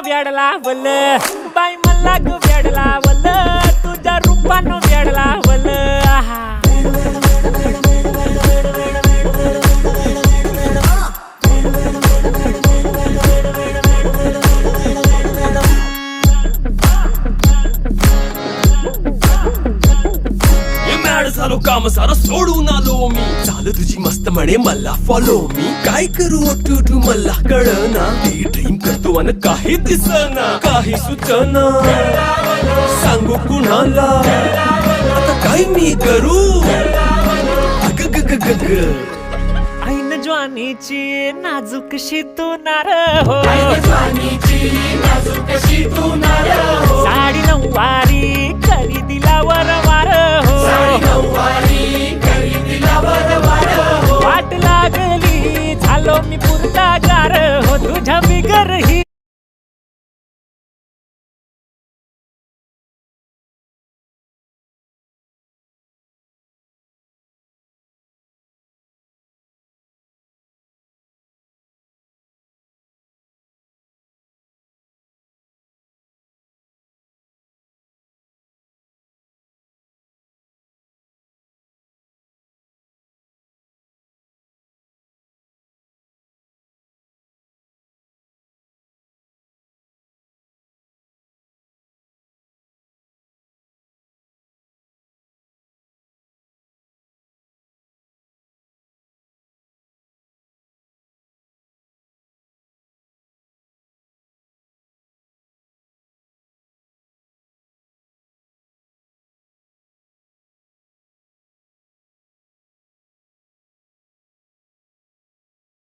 वेडला वल बाई मला ग वेडला वल तुझ्या रूपानं वेडला वल झालो काम सारा सोडून आलो मी झालं तुझी मस्त म्हणे मला फॉलो मी काय करू टू मला कळना ती ड्रीम करतो आणि काही दिसना काही सुचना सांगू कुणाला आता काय मी करू अग ग ग ग ग ऐन ज्वानीची नाजूकशी तू नार हो साडी नऊवारी करी दिला वरवार हो वाट लागली झालो मी पुरता गार हो तुझ्या बिगर